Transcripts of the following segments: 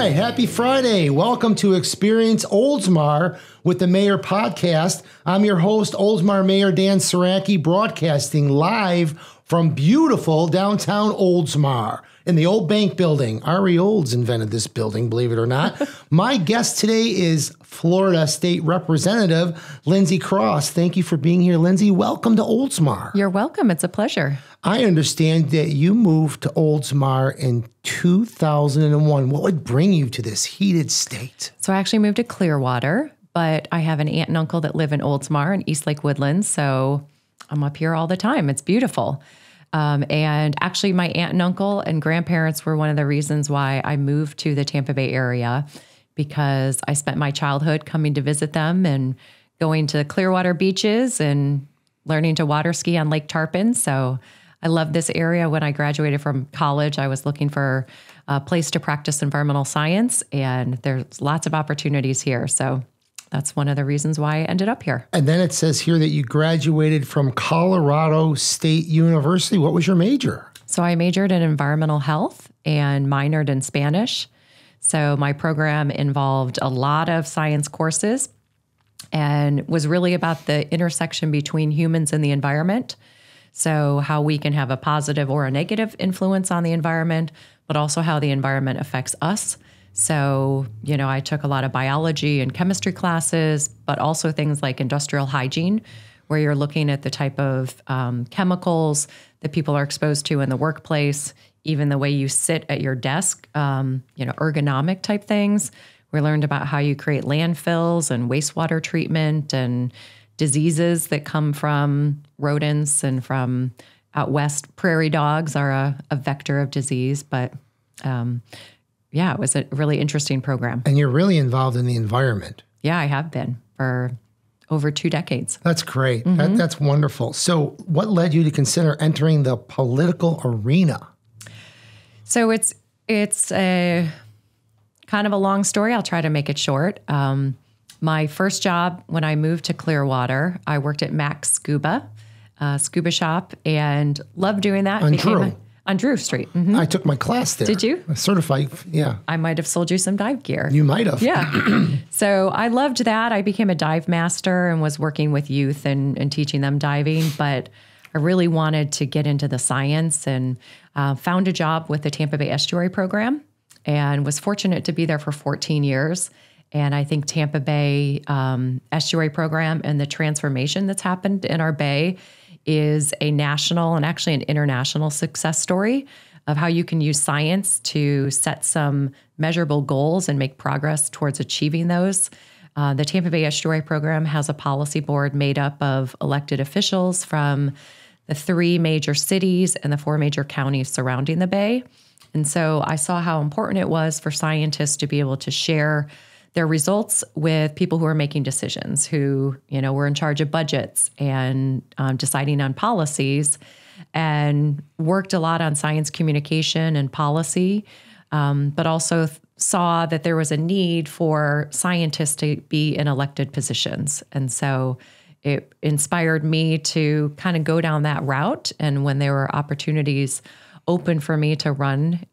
right, happy Friday. Welcome to Experience Oldsmar with the Mayor podcast. I'm your host, Oldsmar Mayor Dan Saracki, broadcasting live from beautiful downtown Oldsmar in the old bank building. Ari Olds invented this building, believe it or not. My guest today is Florida State Representative Lindsay Cross. Thank you for being here, Lindsay. Welcome to Oldsmar. You're welcome. It's a pleasure. I understand that you moved to Oldsmar in 2001. What would bring you to this heated state? So I actually moved to Clearwater, but I have an aunt and uncle that live in Oldsmar in East Lake Woodlands. So I'm up here all the time. It's beautiful. And actually my aunt and uncle and grandparents were one of the reasons why I moved to the Tampa Bay area, because I spent my childhood coming to visit them and going to Clearwater beaches and learning to water ski on Lake Tarpon. So I love this area. When I graduated from college, I was looking for a place to practice environmental science, and there's lots of opportunities here. So that's one of the reasons why I ended up here. And then it says here that you graduated from Colorado State University. What was your major? So I majored in environmental health and minored in Spanish. So my program involved a lot of science courses and was really about the intersection between humans and the environment. So how we can have a positive or a negative influence on the environment, but also how the environment affects us. So, I took a lot of biology and chemistry classes, but also things like industrial hygiene, where you're looking at the type of chemicals that people are exposed to in the workplace, even the way you sit at your desk, ergonomic type things. We learned about how you create landfills and wastewater treatment and diseases that come from rodents, and from out west, prairie dogs are a vector of disease. But it was a really interesting program. And you're really involved in the environment. Yeah, I have been for over 2 decades. That's great. That's wonderful. So what led you to consider entering the political arena? So it's a kind of a long story. I'll try to make it short. My first job when I moved to Clearwater, I worked at Max Scuba shop, and loved doing that. On Drew Street. Mm-hmm. I took my class there. Did you? Certified, yeah. I might have sold you some dive gear. You might have. Yeah. So I loved that. I became a dive master and was working with youth and teaching them diving, but I really wanted to get into the science, and found a job with the Tampa Bay Estuary program, and was fortunate to be there for 14 years. And I think Tampa Bay Estuary program and the transformation that's happened in our bay is a national and actually an international success story of how you can use science to set some measurable goals and make progress towards achieving those. The Tampa Bay Estuary program has a policy board made up of elected officials from the 3 major cities and the 4 major counties surrounding the bay. And so I saw how important it was for scientists to be able to share their results with people who are making decisions, who, were in charge of budgets and deciding on policies, and worked a lot on science communication and policy, but also saw that there was a need for scientists to be in elected positions. And so it inspired me to kind of go down that route. And when there were opportunities open for me to run,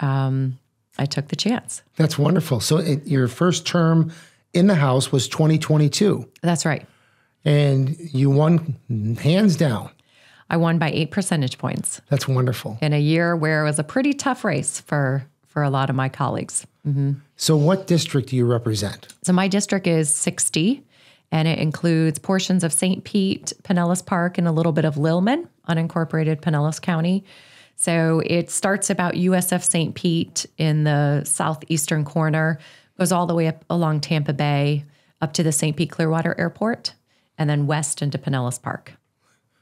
I took the chance. That's wonderful. So your first term in the House was 2022. That's right. And you won hands down. I won by 8 percentage points. That's wonderful. In a year where it was a pretty tough race for a lot of my colleagues. Mm-hmm. So what district do you represent? So my district is 60, and it includes portions of St. Pete, Pinellas Park, and a little bit of Lillman, unincorporated Pinellas County. So it starts about USF St. Pete in the southeastern corner, goes all the way up along Tampa Bay, up to the St. Pete Clearwater Airport, and then west into Pinellas Park.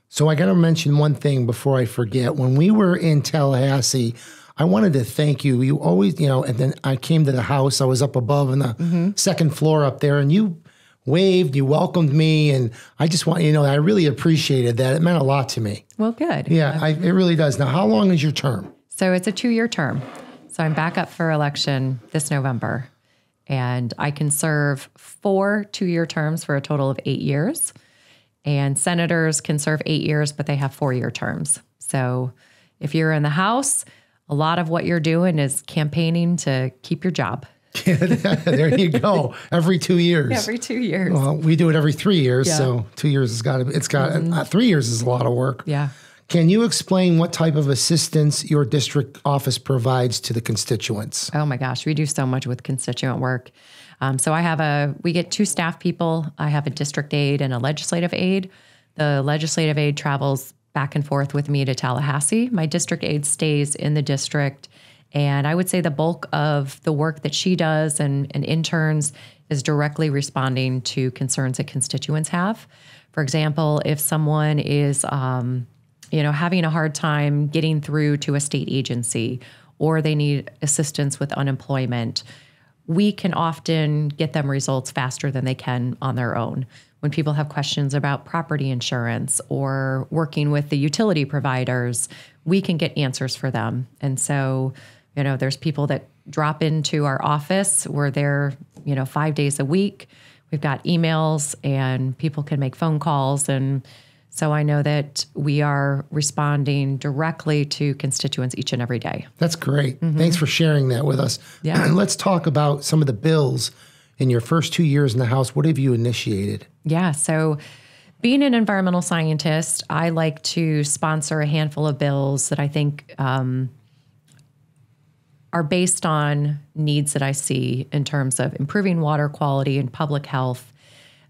So I got to mention one thing before I forget. When we were in Tallahassee, I wanted to thank you. You always, and then I came to the house. I was up above on the second floor up there, and you waved, you welcomed me, and I just want you to know I really appreciated that. It meant a lot to me. Well, good. Yeah, it really does. Now, how long is your term? So it's a 2-year term. So I'm back up for election this November, and I can serve 4 2-year terms for a total of 8 years. And senators can serve 8 years, but they have 4-year terms. So if you're in the House, a lot of what you're doing is campaigning to keep your job. There you go. Every 2 years. Every 2 years. Well, we do it every 3 years, Yeah. so 2 years has got to. It's got 3 years is a lot of work. Yeah. Can you explain what type of assistance your district office provides to the constituents? Oh my gosh, we do so much with constituent work. So we get 2 staff people. I have a district aide and a legislative aide. The legislative aide travels back and forth with me to Tallahassee. My district aide stays in the district. And I would say the bulk of the work that she does and interns is directly responding to concerns that constituents have. For example, if someone is having a hard time getting through to a state agency, or they need assistance with unemployment, we can often get them results faster than they can on their own. When people have questions about property insurance or working with the utility providers, we can get answers for them. And so, there's people that drop into our office. We're there, 5 days a week. We've got emails and people can make phone calls. And so I know that we are responding directly to constituents each and every day. That's great. Thanks for sharing that with us. Yeah. Let's talk about some of the bills in your first 2 years in the House. What have you initiated? Yeah. So being an environmental scientist, I like to sponsor a handful of bills that I think are based on needs that I see in terms of improving water quality and public health,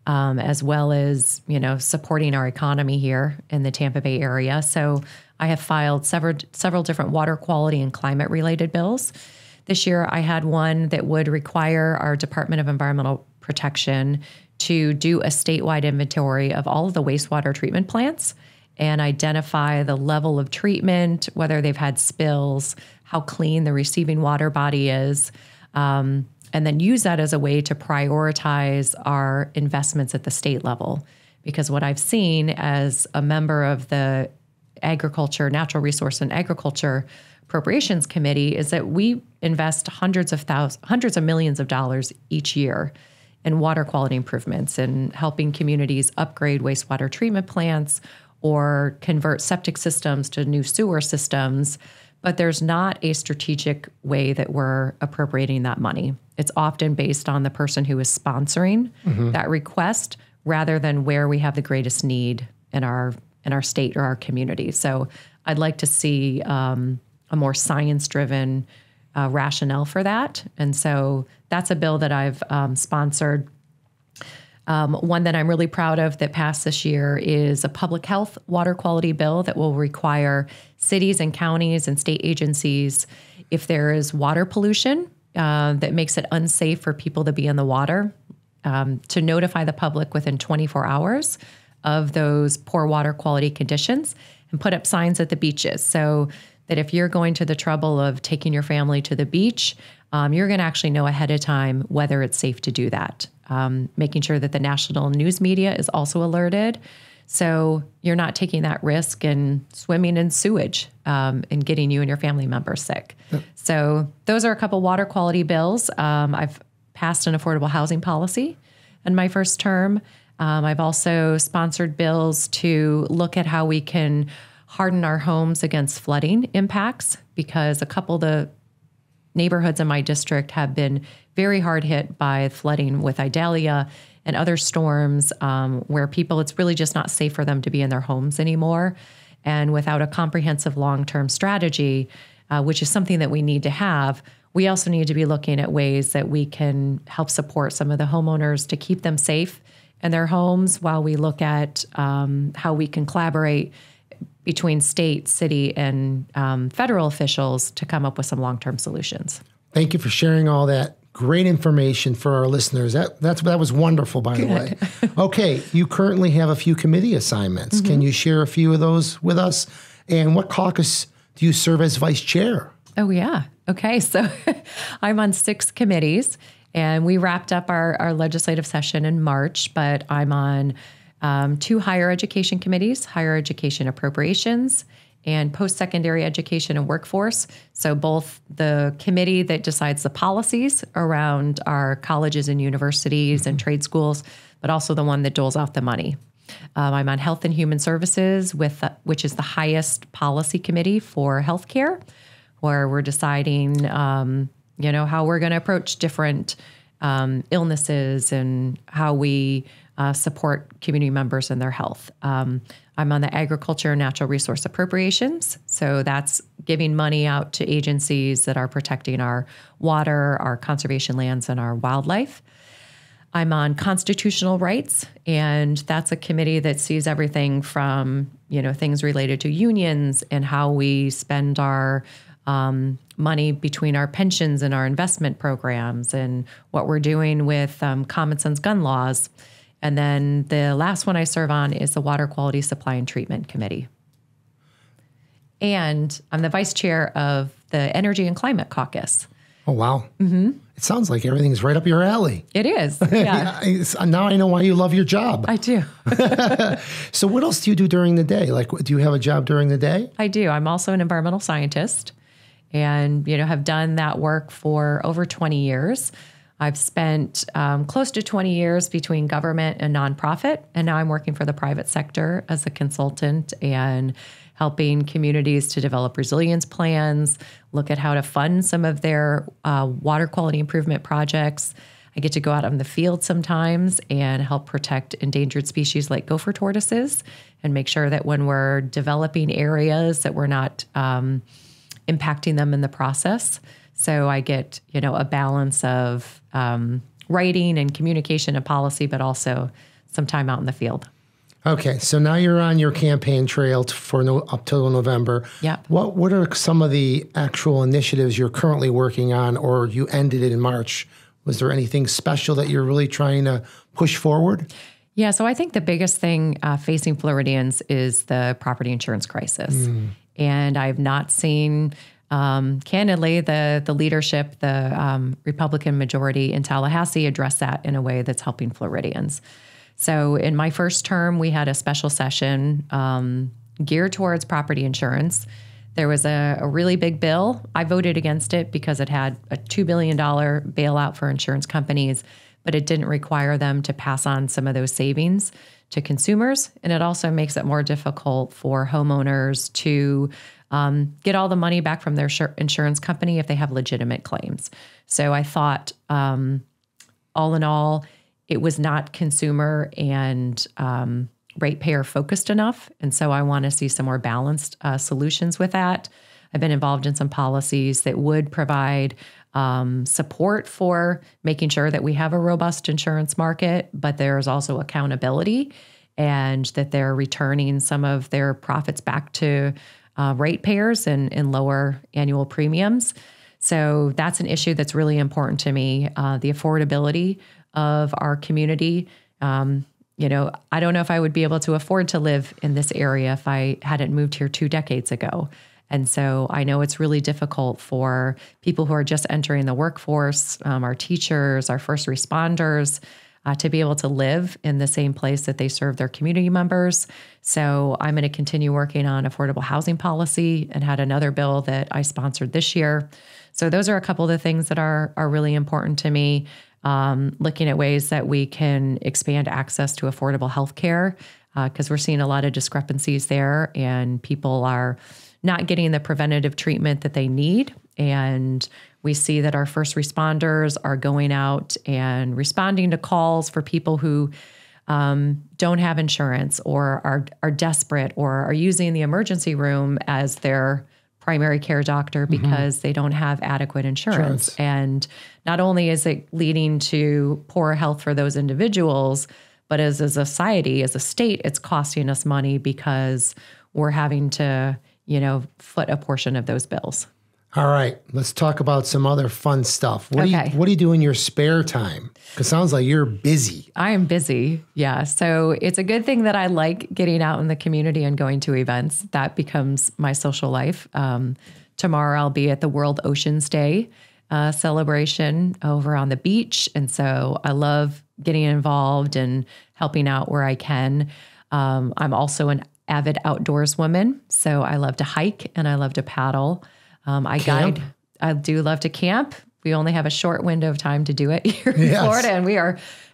as well as, supporting our economy here in the Tampa Bay area. So I have filed several different water quality and climate related bills. This year I had one that would require our Department of Environmental Protection to do a statewide inventory of all of the wastewater treatment plants and identify the level of treatment, whether they've had spills, how clean the receiving water body is, and then use that as a way to prioritize our investments at the state level. Because what I've seen as a member of the Agriculture, Natural Resource and Agriculture Appropriations Committee is that we invest hundreds of millions of dollars each year in water quality improvements and helping communities upgrade wastewater treatment plants or convert septic systems to new sewer systems. But there's not a strategic way that we're appropriating that money. It's often based on the person who is sponsoring that request rather than where we have the greatest need in our state or our community. So I'd like to see a more science-driven rationale for that. And so that's a bill that I've sponsored. One that I'm really proud of that passed this year is a public health water quality bill that will require cities and counties and state agencies, if there is water pollution that makes it unsafe for people to be in the water, to notify the public within 24 hours of those poor water quality conditions and put up signs at the beaches. So that if you're going to the trouble of taking your family to the beach, you're going to actually know ahead of time whether it's safe to do that. Making sure that the national news media is also alerted. So you're not taking that risk and swimming in sewage and getting you and your family members sick. Yep. So those are a couple water quality bills. I've passed an affordable housing policy in my first term. I've also sponsored bills to look at how we can harden our homes against flooding impacts, because a couple of the neighborhoods in my district have been very hard hit by flooding with Idalia and other storms where it's really just not safe for them to be in their homes anymore. And without a comprehensive long-term strategy, which is something that we need to have, we also need to be looking at ways that we can help support some of the homeowners to keep them safe in their homes while we look at how we can collaborate between state, city, and federal officials to come up with some long-term solutions. Thank you for sharing all that great information for our listeners. That was wonderful, by the way. Okay, you currently have a few committee assignments. Can you share a few of those with us? And what caucus do you serve as vice chair? Oh, yeah. Okay, so I'm on 6 committees, and we wrapped up our legislative session in March, but I'm on 2 higher education committees, higher education appropriations and post-secondary education and workforce. So both the committee that decides the policies around our colleges and universities and trade schools, but also the one that doles out the money. I'm on Health and Human Services, which is the highest policy committee for healthcare, where we're deciding how we're going to approach different illnesses and how we support community members in their health. I'm on the agriculture and natural resource appropriations. So that's giving money out to agencies that are protecting our water, our conservation lands, and our wildlife. I'm on constitutional rights, and that's a committee that sees everything from, things related to unions and how we spend our money between our pensions and our investment programs and what we're doing with common sense gun laws. And then the last one I serve on is the Water Quality Supply and Treatment Committee. And I'm the vice chair of the Energy and Climate Caucus. Oh, wow. Mm-hmm. It sounds like everything's right up your alley. It is. Yeah. Now I know why you love your job. I do. So what else do you do during the day? Like, do you have a job during the day? I do. I'm also an environmental scientist and, have done that work for over 20 years. I've spent close to 20 years between government and nonprofit, and now I'm working for the private sector as a consultant and helping communities to develop resilience plans, look at how to fund some of their water quality improvement projects. I get to go out on the field sometimes and help protect endangered species like gopher tortoises and make sure that when we're developing areas that we're not impacting them in the process. So I get, a balance of writing and communication and policy, but also some time out in the field. Okay, so now you're on your campaign trail up till November. Yep. What are some of the actual initiatives you're currently working on, or you ended it in March? Was there anything special that you're really trying to push forward? Yeah, so I think the biggest thing facing Floridians is the property insurance crisis. And I've not seen... candidly, the leadership, the Republican majority in Tallahassee address that in a way that's helping Floridians. So in my first term, we had a special session geared towards property insurance. There was a really big bill. I voted against it because it had a $2 billion bailout for insurance companies, but it didn't require them to pass on some of those savings to consumers. And it also makes it more difficult for homeowners to get all the money back from their insurance company if they have legitimate claims. So I thought, all in all, it was not consumer and ratepayer focused enough. And so I want to see some more balanced solutions with that. I've been involved in some policies that would provide support for making sure that we have a robust insurance market, but there's also accountability and that they're returning some of their profits back to ratepayers and lower annual premiums. So that's an issue that's really important to me. The affordability of our community. I don't know if I would be able to afford to live in this area if I hadn't moved here 2 decades ago. And so I know it's really difficult for people who are just entering the workforce, our teachers, our first responders, to be able to live in the same place that they serve their community members. So I'm going to continue working on affordable housing policy and had another bill that I sponsored this year. So those are a couple of the things that are really important to me. Looking at ways that we can expand access to affordable health care, because we're seeing a lot of discrepancies there and people are not getting the preventative treatment that they need. And we see that our first responders are going out and responding to calls for people who don't have insurance or are desperate or are using the emergency room as their primary care doctor because they don't have adequate insurance. And not only is it leading to poor health for those individuals, but as a society, as a state, it's costing us money because we're having to, foot a portion of those bills. All right, let's talk about some other fun stuff. What do you do in your spare time? Because it sounds like you're busy. I am busy, yeah. So it's a good thing that I like getting out in the community and going to events. That becomes my social life. Tomorrow I'll be at the World Oceans Day celebration over on the beach. And so I love getting involved and helping out where I can. I'm also an avid outdoors woman, so I love to hike and I love to paddle. I do love to camp. We only have a short window of time to do it here in Florida, and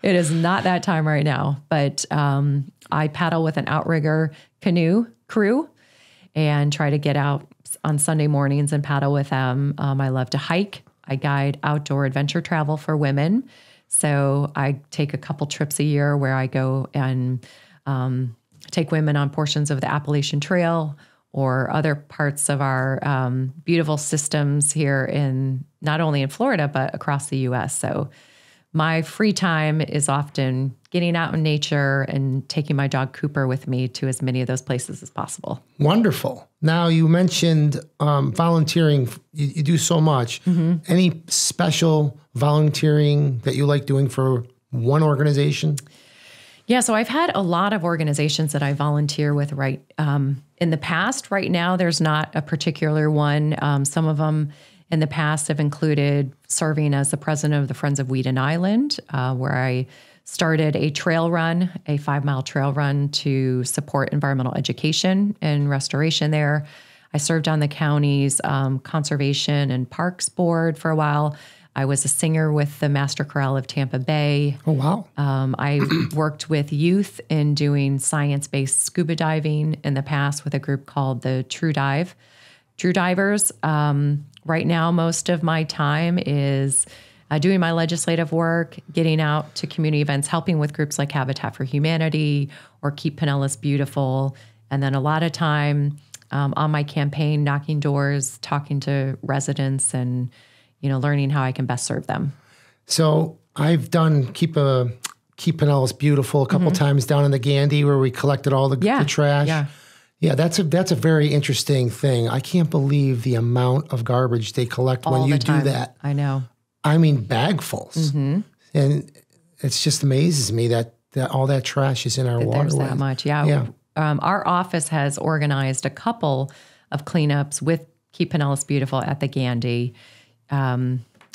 it is not that time right now. But I paddle with an outrigger canoe crew and try to get out on Sunday mornings and paddle with them. I love to hike I guide outdoor adventure travel for women. So I take a couple trips a year where I go and take women on portions of the Appalachian Trail or other parts of our beautiful systems here in not only in Florida, but across the U.S. So my free time is often getting out in nature and taking my dog Cooper with me to as many of those places as possible. Wonderful. Now, you mentioned volunteering. You do so much. Any special volunteering that you like doing for one organization? Yeah, so I've had a lot of organizations that I volunteer with in the past. Right now, there's not a particular one. Some of them in the past have included serving as the president of the Friends of Weeden Island, where I started a trail run, a 5-mile trail run to support environmental education and restoration there. I served on the county's Conservation and Parks Board for a while. I was a singer with the Master Chorale of Tampa Bay. Oh, wow. I worked with youth in doing science-based scuba diving in the past with a group called the True Divers. Right now, most of my time is doing my legislative work, getting out to community events, helping with groups like Habitat for Humanity or Keep Pinellas Beautiful. And then a lot of time on my campaign, knocking doors, talking to residents and learning how I can best serve them. So I've done Keep Pinellas Beautiful a couple times down in the Gandy where we collected all the trash. Yeah, that's a very interesting thing. I can't believe the amount of garbage they collect when you do that. I know. I mean, bagfuls. And it just amazes me that all that trash is in our waterways. There's that much, yeah. Our office has organized a couple of cleanups with Keep Pinellas Beautiful at the Gandy.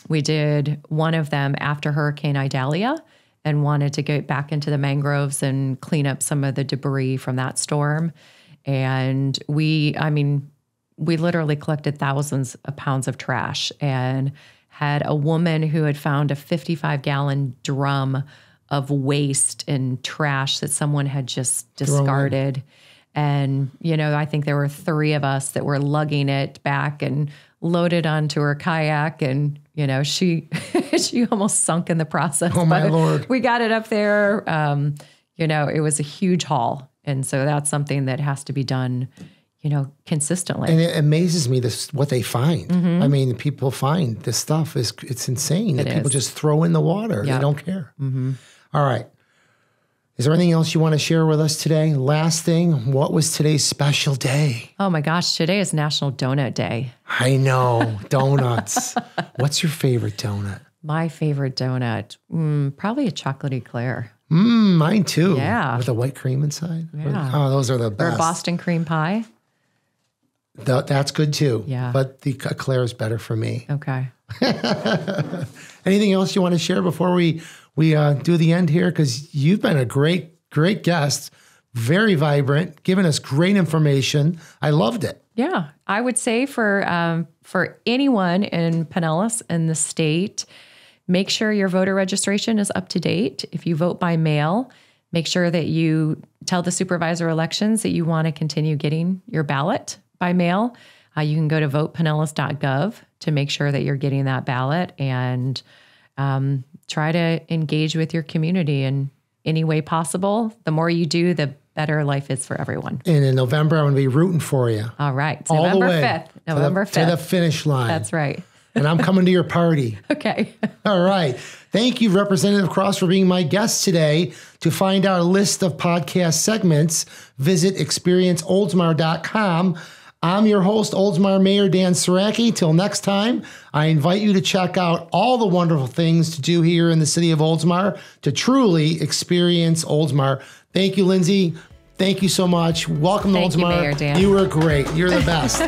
We did one of them after Hurricane Idalia and wanted to get back into the mangroves and clean up some of the debris from that storm. And we literally collected thousands of pounds of trash and had a woman who had found a 55-gallon drum of waste and trash that someone had just discarded. And, I think there were 3 of us that were lugging it back and loaded onto her kayak. And, she almost sunk in the process. Oh, my Lord. We got it up there. It was a huge haul. And so that's something that has to be done, consistently. And it amazes me what they find. I mean, people find this stuff. It's insane that people just throw in the water. Yep. They don't care. All right. Is there anything else you want to share with us today? Last thing, what was today's special day? Oh my gosh, today is National Donut Day. I know, donuts. What's your favorite donut? My favorite donut, probably a chocolate eclair. Mine too. Yeah. With the white cream inside. Yeah. Oh, those are the best. Or Boston cream pie. That's good too. Yeah. But the eclair is better for me. Okay. Anything else you want to share before we do the end here? Because you've been a great guest, very vibrant, giving us great information. I loved it. Yeah, I would say for anyone in Pinellas and the state, make sure your voter registration is up to date. If you vote by mail, make sure that you tell the supervisor elections that you want to continue getting your ballot by mail. You can go to votepinellas.gov to make sure that you're getting that ballot and try to engage with your community in any way possible. The more you do, the better life is for everyone. And in November, I'm going to be rooting for you. All right. It's all November the way 5th. November 5th. To the finish line. That's right. And I'm coming to your party. Okay. All right. Thank you, Representative Cross, for being my guest today. To find out a list of podcast segments, visit experienceoldsmar.com. I'm your host, Oldsmar Mayor Dan Saracki. Till next time, I invite you to check out all the wonderful things to do here in the city of Oldsmar to truly experience Oldsmar. Thank you, Lindsay. Thank you so much. Welcome to Oldsmar. Thank you, Mayor Dan. You were great. You're the best.